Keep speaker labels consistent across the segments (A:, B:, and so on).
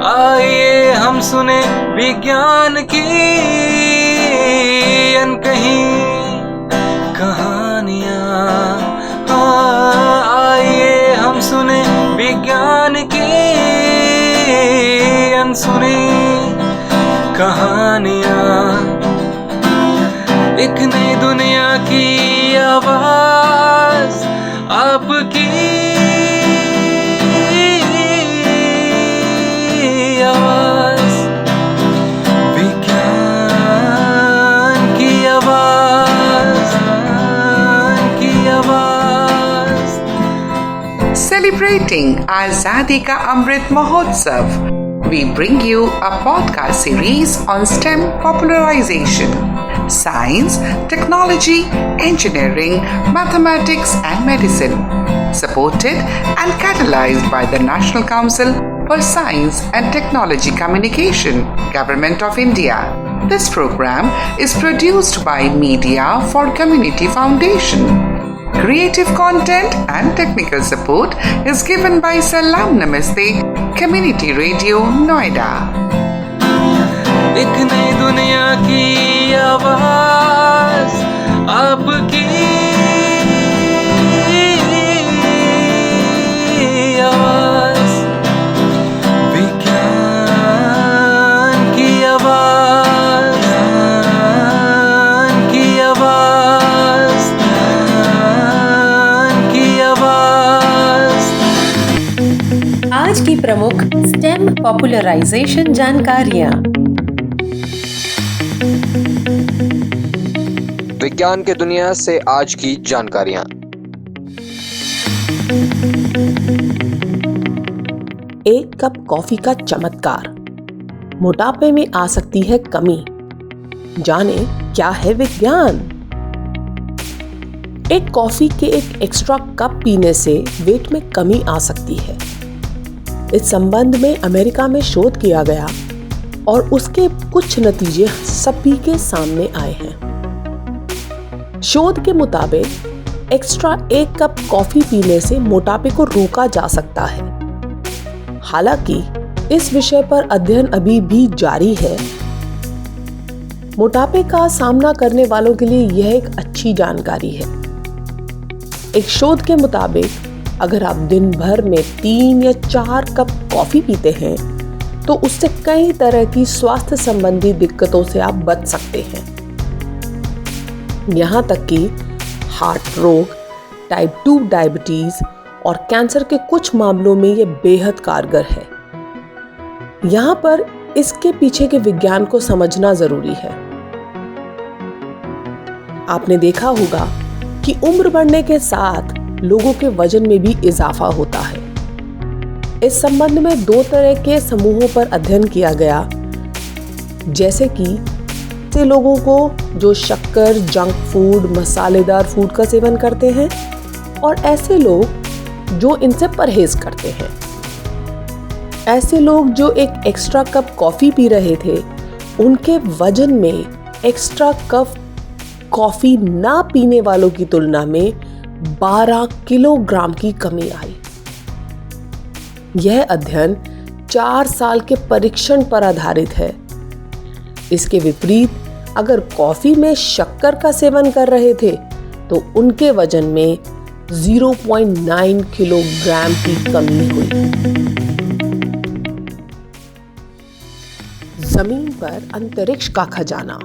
A: आइए हम सुने विज्ञान की अनकही कहानियाँ। आइए हम सुने विज्ञान की अनसुनी कहानियाँ। एक नई दुनिया की आवाज़ आपकी आवाज़, विज्ञान की आवाज़, की आवाज़।
B: Celebrating Azadi Ka Amrit Mahotsav, we bring you a podcast series on STEM popularization, science, technology, engineering, mathematics and medicine, supported and catalyzed by the National Council for Science and Technology Communication, Government of India. This program is produced by Media for Community Foundation. Creative content and technical support is given by Salam Namaste Community Radio, Noida.
A: एक नई दुनिया की आवाज़ आपकी आवाज़, विज्ञान की आवाज़, की आवाज़, की आवाज़।
C: आज की प्रमुख स्टेम पॉपुलराइजेशन जानकारियाँ।
D: विज्ञान के दुनिया से आज की जानकारियां।
E: एक कप कॉफी का चमत्कार, मोटापे में आ सकती है कमी। जाने क्या है विज्ञान। एक कॉफी के एक एक्स्ट्रा कप पीने से वेट में कमी आ सकती है। इस संबंध में अमेरिका में शोध किया गया और उसके कुछ नतीजे सभी के सामने आए हैं। शोध के मुताबिक एक्स्ट्रा एक कप कॉफी पीने से मोटापे को रोका जा सकता है। हालांकि इस विषय पर अध्ययन अभी भी जारी है। मोटापे का सामना करने वालों के लिए यह एक अच्छी जानकारी है। एक शोध के मुताबिक अगर आप दिन भर में 3 या 4 कप कॉफी पीते हैं तो उससे कई तरह की स्वास्थ्य संबंधी दिक्कतों से आप बच सकते हैं। यहाँ तक कि हार्ट रोग, टाइप 2 डायबिटीज और कैंसर के कुछ मामलों में यह बेहद कारगर है। यहाँ पर इसके पीछे के विज्ञान को समझना जरूरी है। आपने देखा होगा कि उम्र बढ़ने के साथ लोगों के वजन में भी इजाफा होता है। इस संबंध में 2 तरह के समूहों पर अध्ययन किया गया, जैसे कि ऐसे लोगों को जो शक्कर, जंक फूड, मसालेदार फूड का सेवन करते हैं और ऐसे लोग जो इनसे परहेज करते हैं। ऐसे लोग जो एक एक्स्ट्रा कप कॉफी पी रहे थे, उनके वजन में एक्स्ट्रा कप कॉफी ना पीने वालों की तुलना में 12 किलोग्राम की कमी आई। यह अध्ययन 4 साल के परीक्षण पर आधारित है। इसके विपरीत अगर कॉफी में शक्कर का सेवन कर रहे थे तो उनके वजन में 0.9 किलोग्राम की कमी हुई। जमीन पर अंतरिक्ष का खजाना,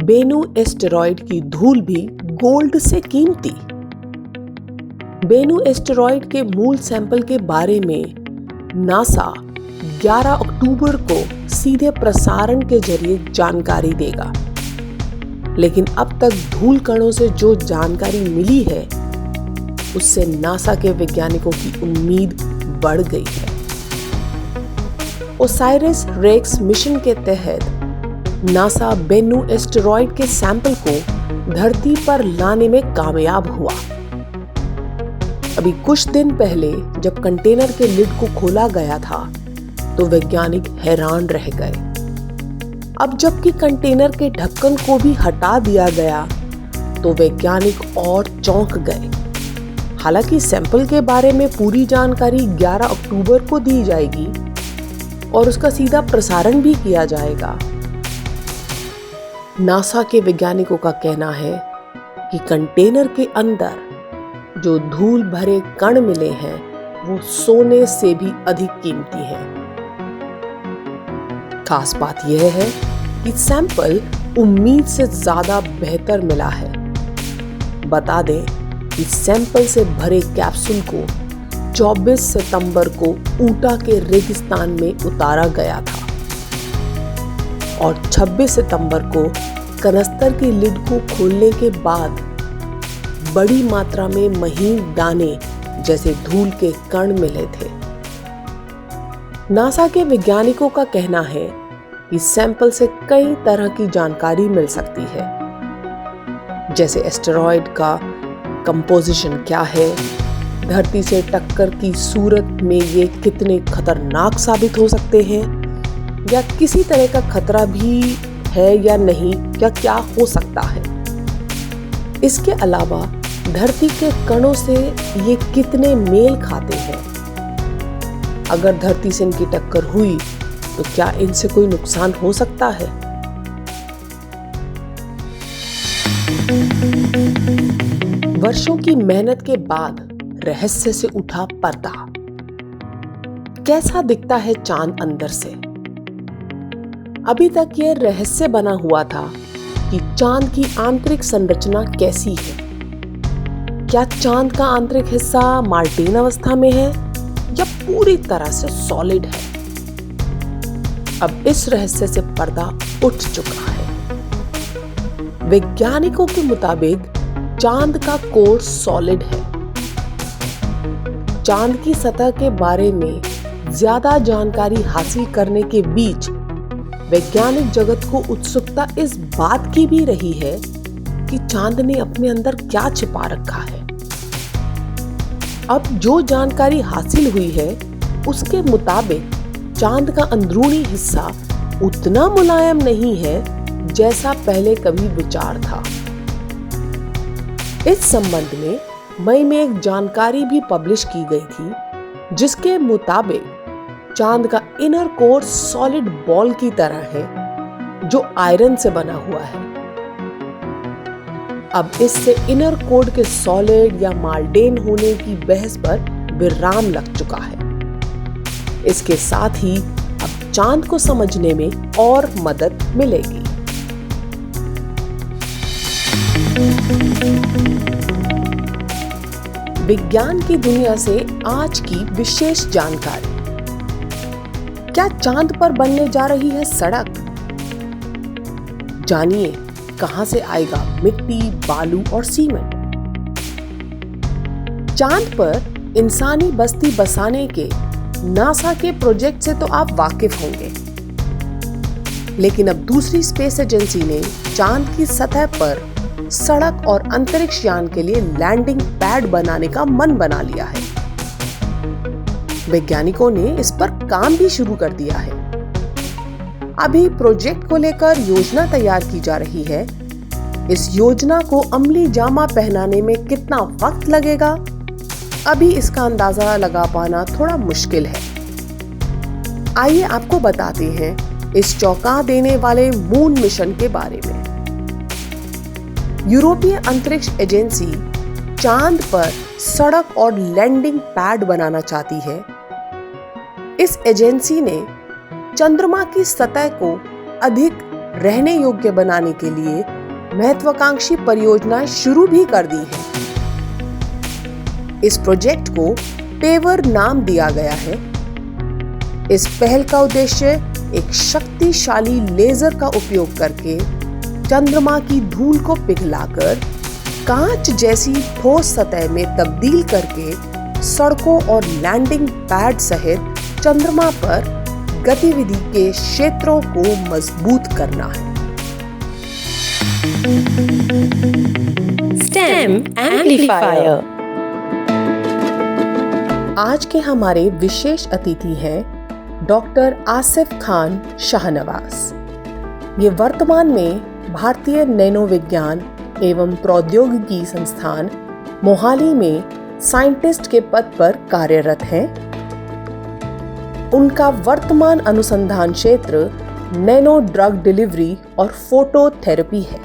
E: बेनू एस्टेरॉयड की धूल भी गोल्ड से कीमती। बेनू एस्टेरॉयड के मूल सैंपल के बारे में नासा 11 अक्टूबर को सीधे प्रसारण के जरिए जानकारी देगा। लेकिन अब तक धूल कणों से जो जानकारी मिली है उससे नासा के वैज्ञानिकों की उम्मीद बढ़ गई है। ओसाइरिस रेक्स मिशन के तहत नासा बेनू एस्टेरॉयड के सैंपल को धरती पर लाने में कामयाब हुआ। अभी कुछ दिन पहले जब कंटेनर के लिड को खोला गया था तो वैज्ञानिक हैरान रह गए। अब जबकि कंटेनर के ढक्कन को भी हटा दिया गया तो वैज्ञानिक और चौंक गए। हालांकि सैंपल के बारे में पूरी जानकारी 11 अक्टूबर को दी जाएगी, और उसका सीधा प्रसारण भी किया जाएगा। नासा के वैज्ञानिकों का कहना है कि कंटेनर के अंदर जो धूल भरे कण मिले हैं वो सोने से भी अधिक कीमती है। खास बात यह है कि सैंपल उम्मीद से ज्यादा बेहतर मिला है। बता दें कि सैंपल से भरे कैप्सूल को 24 सितंबर को ऊटा के रेगिस्तान में उतारा गया था और 26 सितंबर को कनस्तर की लिड को खोलने के बाद बड़ी मात्रा में महीन दाने जैसे धूल के कण मिले थे। नासा के वैज्ञानिकों का कहना है कि सैंपल से कई तरह की जानकारी मिल सकती है, जैसे एस्टेरॉयड का कंपोजिशन क्या है, धरती से टक्कर की सूरत में ये कितने खतरनाक साबित हो सकते हैं, या किसी तरह का खतरा भी है या नहीं, या क्या हो सकता है। इसके अलावा धरती के कणों से ये कितने मेल खाते हैं। अगर धरती से इनकी टक्कर हुई तो क्या इनसे कोई नुकसान हो सकता है। वर्षों की मेहनत के बाद रहस्य से उठा पर्दा। कैसा दिखता है चांद अंदर से? अभी तक यह रहस्य बना हुआ था कि चांद की आंतरिक संरचना कैसी है। क्या चांद का आंतरिक हिस्सा मार्टीन अवस्था में है या पूरी तरह से सॉलिड है? अब इस रहस्य से पर्दा उठ चुका है। वैज्ञानिकों के मुताबिक चांद का कोर सॉलिड है। चांद की सतह के बारे में ज्यादा जानकारी हासिल करने के बीच वैज्ञानिक जगत को उत्सुकता इस बात की भी रही है कि चांद ने अपने अंदर क्या छिपा रखा है। अब जो जानकारी हासिल हुई है उसके मुताबिक चांद का अंदरूनी हिस्सा उतना मुलायम नहीं है जैसा पहले कभी विचार था। इस संबंध में मई में एक जानकारी भी पब्लिश की गई थी जिसके मुताबिक चांद का इनर कोर सॉलिड बॉल की तरह है जो आयरन से बना हुआ है। अब इससे इनर कोर के सॉलिड या माल्डेन होने की बहस पर विराम लग चुका है। इसके साथ ही अब चांद को समझने में और मदद मिलेगी। विज्ञान की दुनिया से आज की विशेष जानकारी। क्या चांद पर बनने जा रही है सड़क? जानिए कहां से आएगा मिट्टी, बालू और सीमेंट। चांद पर इंसानी बस्ती बसाने के नासा के प्रोजेक्ट से तो आप वाकिफ होंगे, लेकिन अब दूसरी स्पेस एजेंसी ने चांद की सतह पर सड़क और अंतरिक्ष यान के लिए लैंडिंग पैड बनाने का मन बना लिया है। वैज्ञानिकों ने इस पर काम भी शुरू कर दिया है। अभी प्रोजेक्ट को लेकर योजना तैयार की जा रही है। इस योजना को अमली जामा पहनाने में कितना वक्त लगेगा, अभी इसका अंदाजा लगा पाना थोड़ा मुश्किल है। आइए आपको बताते हैं इस चौंका देने वाले मून मिशन के बारे में। यूरोपीय अंतरिक्ष एजेंसी चांद पर सड़क और लैंडिंग पैड बनाना चाहती है। इस एजेंसी ने चंद्रमा की सतह को अधिक रहने योग्य बनाने के लिए महत्वाकांक्षी परियोजनाएं शुरू भी कर दी है। इस प्रोजेक्ट को पेवर नाम दिया गया है। इस पहल का उद्देश्य एक शक्तिशाली लेजर का उपयोग करके चंद्रमा की धूल को पिघलाकर कांच जैसी ठोस सतह में तब्दील करके सड़कों और लैंडिंग पैड सहित चंद्रमा पर गतिविधि के क्षेत्रों को मजबूत करना है।
C: Stem amplifier.
E: आज के हमारे विशेष अतिथि हैं डॉक्टर आसिफ खान शाहनवाज। ये वर्तमान में भारतीय नैनो विज्ञान एवं प्रौद्योगिकी संस्थान मोहाली में साइंटिस्ट के पद पर कार्यरत हैं। उनका वर्तमान अनुसंधान क्षेत्र नैनो ड्रग डिलीवरी और फोटोथेरेपी है।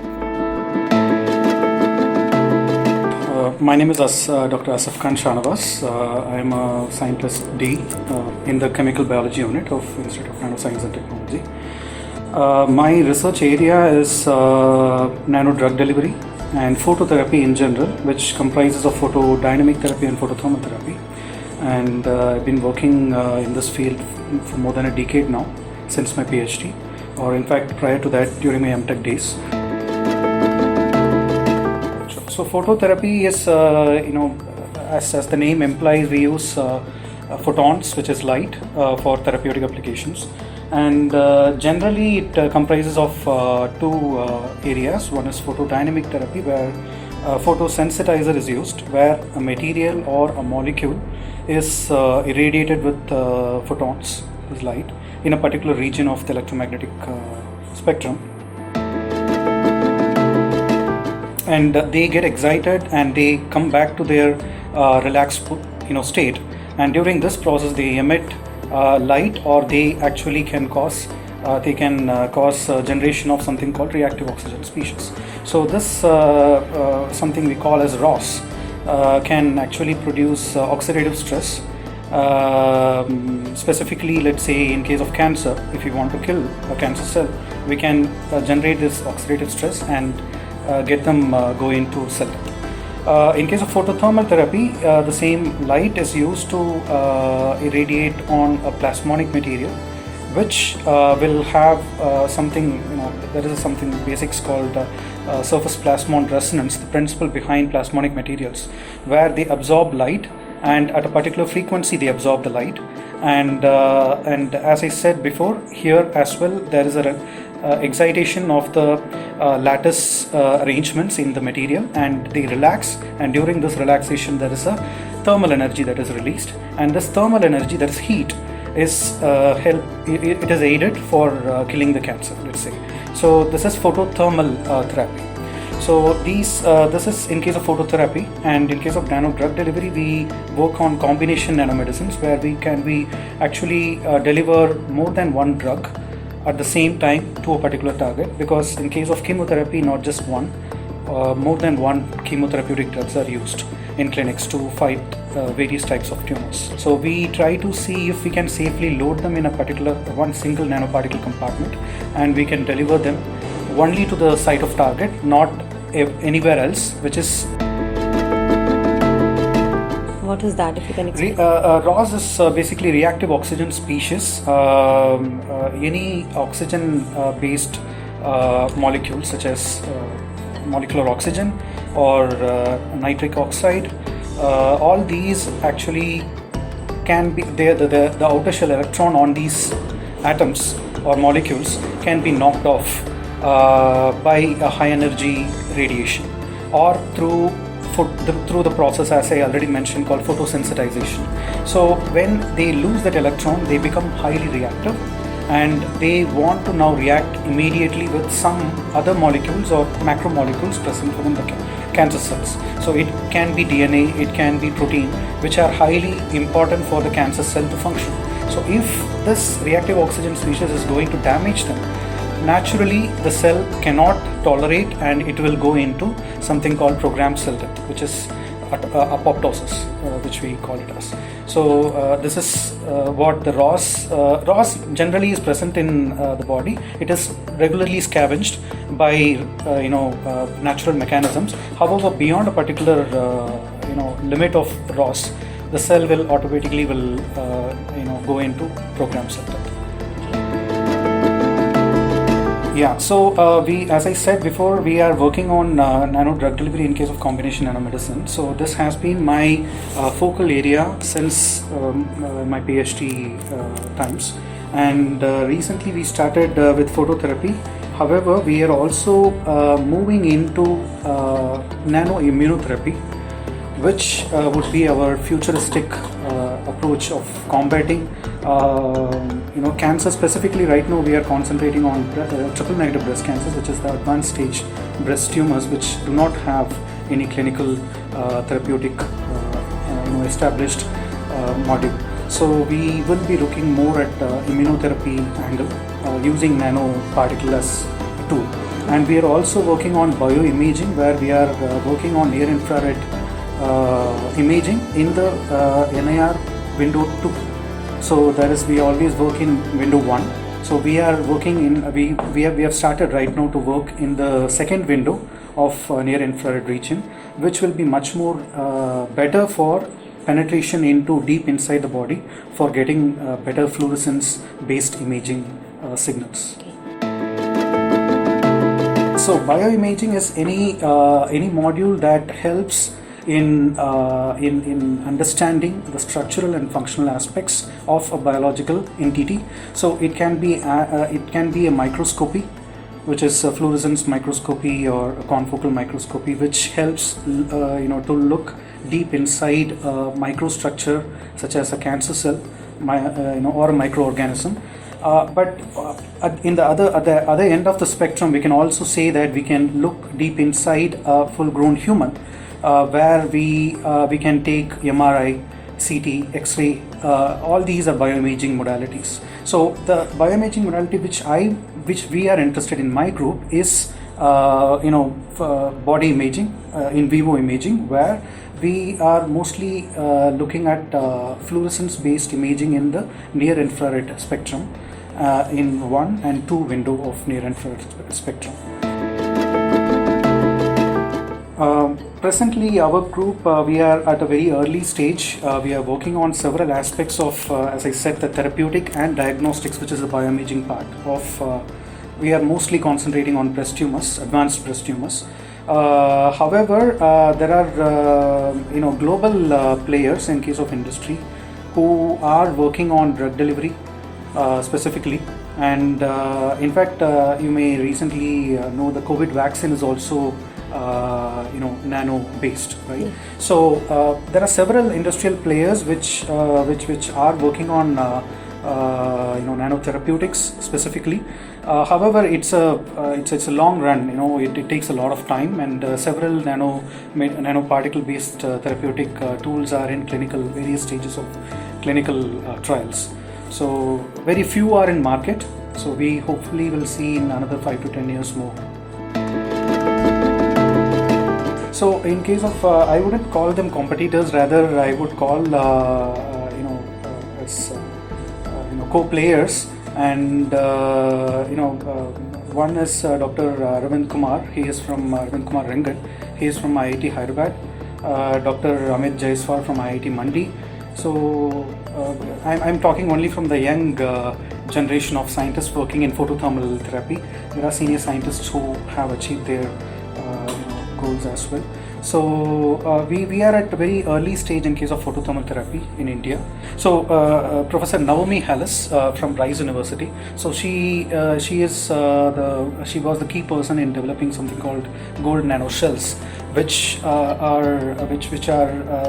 F: My name is Dr. Asaf Khan Shanavas. I am a scientist D in the Chemical Biology Unit of Institute of Nanoscience and Technology. My research area is nano drug delivery and phototherapy in general, which comprises of photodynamic therapy and photothermal therapy. And I've been working in this field for more than a decade now, since my PhD, or in fact prior to that during my MTech days. So phototherapy is, as the name implies, we use photons, which is light, for therapeutic applications. And generally it comprises of two areas. One is photodynamic therapy, where photosensitizer is used, where a material or a molecule is irradiated with photons, is light, in a particular region of the electromagnetic spectrum. And they get excited and they come back to their relaxed state, and during this process they emit light, or they actually can cause generation of something called reactive oxygen species. So this something we call as ROS can actually produce oxidative stress. Specifically, let's say in case of cancer, if we want to kill a cancer cell, we can generate this oxidative stress and get them go into cell death. In case of photothermal therapy, the same light is used to irradiate on a plasmonic material, which will have something, there is something basics called surface plasmon resonance, the principle behind plasmonic materials, where they absorb light, and at a particular frequency they absorb the light. And as I said before, here as well there is a excitation of the lattice arrangements in the material, and they relax, and during this relaxation there is a thermal energy that is released, and this thermal energy, that is heat, is it is aided for killing the cancer, let's say. So this is photothermal therapy. So this is in case of phototherapy. And in case of nano drug delivery, we work on combination nanomedicines, where we actually deliver more than one drug at the same time to a particular target, because in case of chemotherapy, not just one, more than one chemotherapeutic drugs are used in clinics to fight various types of tumors. So we try to see if we can safely load them in a particular one single nanoparticle compartment, and we can deliver them only to the site of target, not anywhere else, which is...
C: What is that, if you can explain?
F: ROS is basically reactive oxygen species. Any oxygen based molecules, such as molecular oxygen or nitric oxide, all these actually can be the outer shell electron on these atoms or molecules can be knocked off by a high energy radiation, or through the process, as I already mentioned, called photosensitization. So when they lose that electron, they become highly reactive, and they want to now react immediately with some other molecules or macromolecules present within the cancer cells. So it can be DNA, it can be protein, which are highly important for the cancer cell to function. So if this reactive oxygen species is going to damage them, naturally the cell cannot tolerate, and it will go into something called programmed cell death, which is apoptosis, which we call it as. So this is what the ROS generally is present in the body. It is regularly scavenged by natural mechanisms. However, beyond a particular limit of ROS, the cell will automatically go into programmed cell death. Yeah, so we, as I said before, we are working on nano drug delivery in case of combination nanomedicine. So this has been my focal area since my PhD times, and recently we started with phototherapy. However, we are also moving into nano immunotherapy, which would be our futuristic approach of combating cancer. Specifically right now we are concentrating on triple negative breast cancers, which is the advanced stage breast tumors, which do not have any clinical therapeutic established module. So we will be looking more at immunotherapy angle using nanoparticle as a tool. And we are also working on bioimaging, where we are working on near infrared imaging in the NIR window 2. So that is, we always work in window 1. So we are working in, we have started right now to work in the second window of near infrared region, which will be much more better for penetration into deep inside the body for getting better fluorescence based imaging signals. So bioimaging is any module that helps in understanding the structural and functional aspects of a biological entity. So it can be a microscopy, which is a fluorescence microscopy or a confocal microscopy, which helps to look deep inside a microstructure such as a cancer cell, or a microorganism. But in the other end of the spectrum, we can also say that we can look deep inside a full-grown human, where we can take MRI, CT, X-ray. All these are bioimaging modalities. So the bioimaging modality which we are interested in my group is body imaging, in vivo imaging, where we are mostly looking at fluorescence-based imaging in the near infrared spectrum, in 1 and 2 window of near infrared spectrum. Presently, our group, we are at a very early stage. We are working on several aspects of, as I said, the therapeutic and diagnostics, which is the bioimaging part of. We are mostly concentrating on breast tumors, advanced breast tumors. However, there are global players in case of industry who are working on drug delivery specifically, and in fact, you may recently know the COVID vaccine is also nano based, right? Yeah. So there are several industrial players which are working on nanotherapeutics specifically. However, it's a long run. It takes a lot of time, and several nanoparticle based therapeutic tools are in various stages of clinical trials. So very few are in market. So we hopefully will see in another 5 to 10 years more. So in case of, I wouldn't call them competitors, rather I would call co-players, and one is Dr. Arvind Kumar. He is from Arvind Kumar Rengan. He is from IIT Hyderabad. Dr. Amit Jaiswal from IIT Mandi. So I'm talking only from the young generation of scientists working in photothermal therapy. There are senior scientists who have achieved their goals as well. So we are at a very early stage in case of photothermal therapy in India. So Professor Naomi Hallis from Rice University. So she was the key person in developing something called gold nanoshells, which are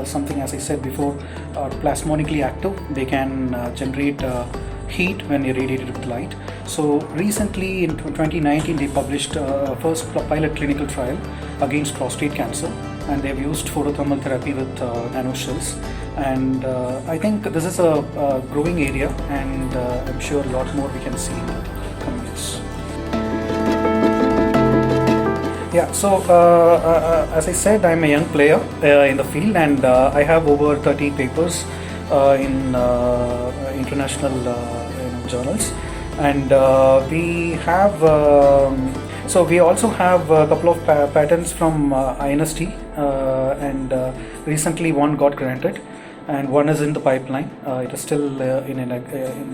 F: something, as I said before, are plasmonically active. They can generate heat when irradiated with light. So recently in 2019 they published first pilot clinical trial against prostate cancer, and they've used photothermal therapy with nanoshells, and I think this is a growing area, and I'm sure a lot more we can see in the coming years. Yeah, so as I said, I'm a young player in the field, and I have over 30 papers in international journals, and we have so we also have a couple of patents from INST, and recently one got granted and one is in the pipeline. It is still in an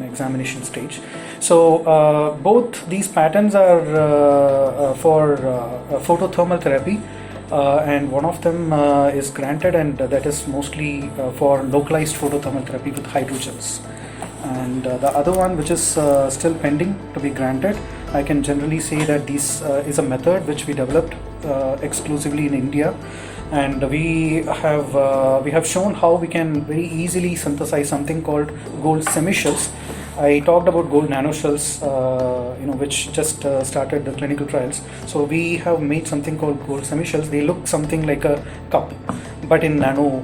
F: examination stage. So both these patents are for photothermal therapy, and one of them is granted, and that is mostly for localized photothermal therapy with hydrogels. And the other one, which is still pending to be granted, I can generally say that this is a method which we developed exclusively in India, and we have shown how we can very easily synthesize something called gold semishells. I talked about gold nanoshells, which just started the clinical trials. So we have made something called gold semishells. They look something like a cup, but in nano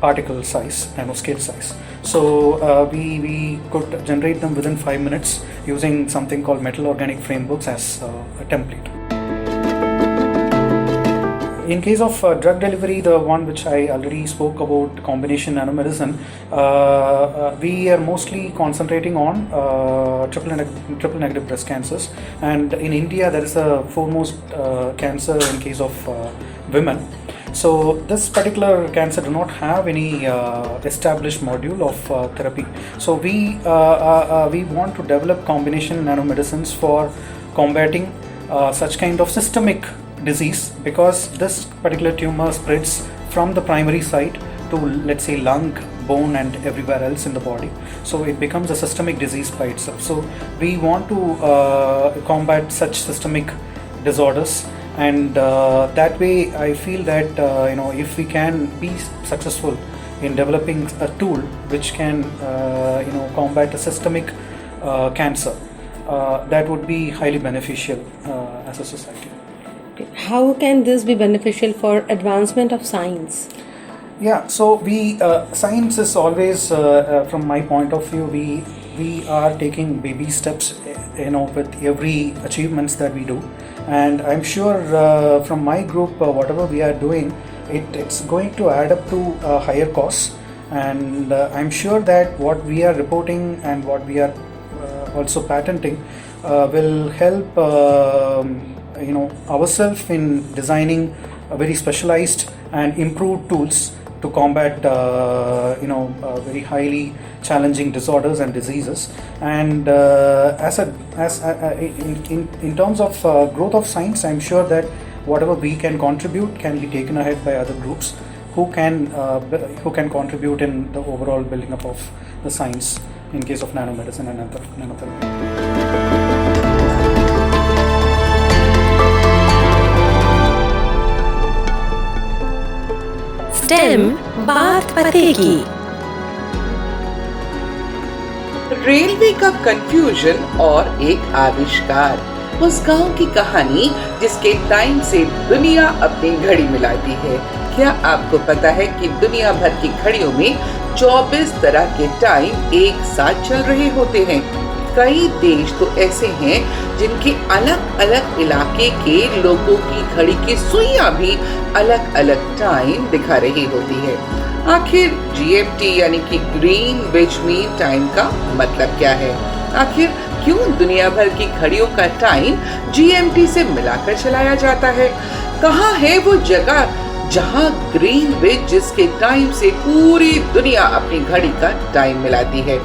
F: particle size, nanoscale size. So we could generate them within 5 minutes using something called Metal Organic Frameworks as a template. In case of drug delivery, the one which I already spoke about, combination nanomedicine, we are mostly concentrating on triple negative breast cancers, and in India there is a foremost cancer in case of women. So this particular cancer do not have any established module of therapy. So we want to develop combination nanomedicines for combating such kind of systemic disease, because this particular tumor spreads from the primary site to, let's say, lung, bone and everywhere else in the body. So it becomes a systemic disease by itself. So we want to combat such systemic disorders, and that way I feel that if we can be successful in developing a tool which can combat a systemic cancer, that would be highly beneficial as a society.
C: How can this be beneficial for advancement of science?
F: Yeah, so we science is always, from my point of view, we are taking baby steps, with every achievements that we do, and I'm sure from my group, whatever we are doing, it's going to add up to higher costs, and I'm sure that what we are reporting and what we are also patenting will help ourselves in designing a very specialized and improved tools to combat very highly challenging disorders and diseases. And in terms of growth of science, I'm sure that whatever we can contribute can be taken ahead by other groups who can contribute in the overall building up of the science in case of nanomedicine and nanotherapy.
E: STEM बात पते की।
B: Railway का confusion और एक आविष्कार, उस गांव की कहानी जिसके टाइम से दुनिया अपनी घड़ी मिलाती है। क्या आपको पता है कि दुनिया भर की घड़ियों में 24 तरह के टाइम एक साथ चल रहे होते हैं? कई देश तो ऐसे हैं जिनके अलग अलग इलाके के लोगों की घड़ी की सुइयां भी अलग अलग टाइम दिखा रही होती है। आखिर GMT यानी कि ग्रीनविच मीन टाइम का मतलब क्या है? आखिर क्यों दुनिया भर की घड़ियों का टाइम GMT से मिलाकर चलाया जाता है? कहाँ है वो जगह जहाँ ग्रीनविच जिसके टाइम से पूरी दुनिया अपनी घड़ी का टाइम मिलाती है?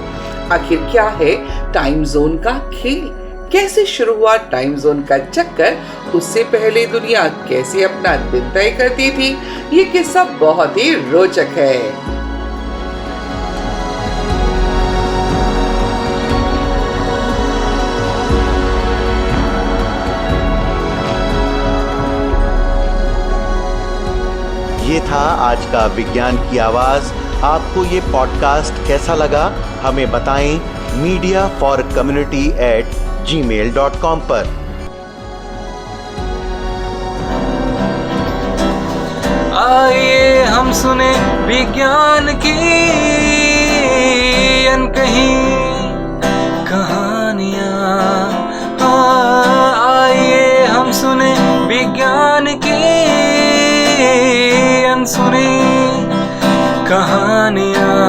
B: आखिर क्या है टाइम जोन का खेल? कैसे शुरू हुआ टाइम जोन का चक्कर? उससे पहले दुनिया कैसे अपना दिन तय करती थी? ये किस्सा बहुत ही रोचक है।
G: ये था आज का विज्ञान की आवाज। आपको ये पॉडकास्ट कैसा लगा हमें बताएं mediaforcommunity@gmail.com पर।
A: आइए हम सुने विज्ञान की अनकही कहानियाँ। आइए हम सुने विज्ञान की अनसुनी कहानियाँ।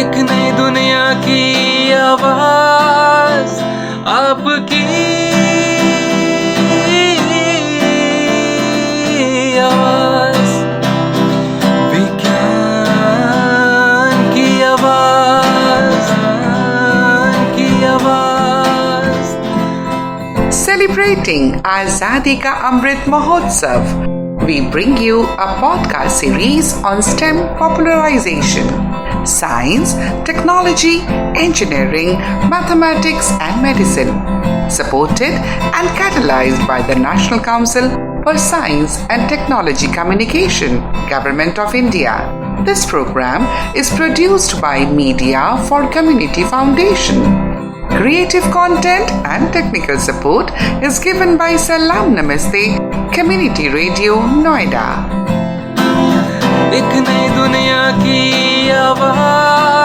A: एक नई दुनिया की आवाज आपकी आवाज, विज्ञान की आवाज की आवाज।
B: Celebrating Azadi Ka Amrit Mahotsav, we bring you a podcast series on STEM popularization. Science, technology, engineering, mathematics and medicine. Supported and catalyzed by the National Council for Science and Technology Communication, Government of India. This program is produced by Media for Community Foundation. Creative content and technical support is given by Salam Namaste, Community Radio, Noida.
A: एक नई दुनिया की आवाज।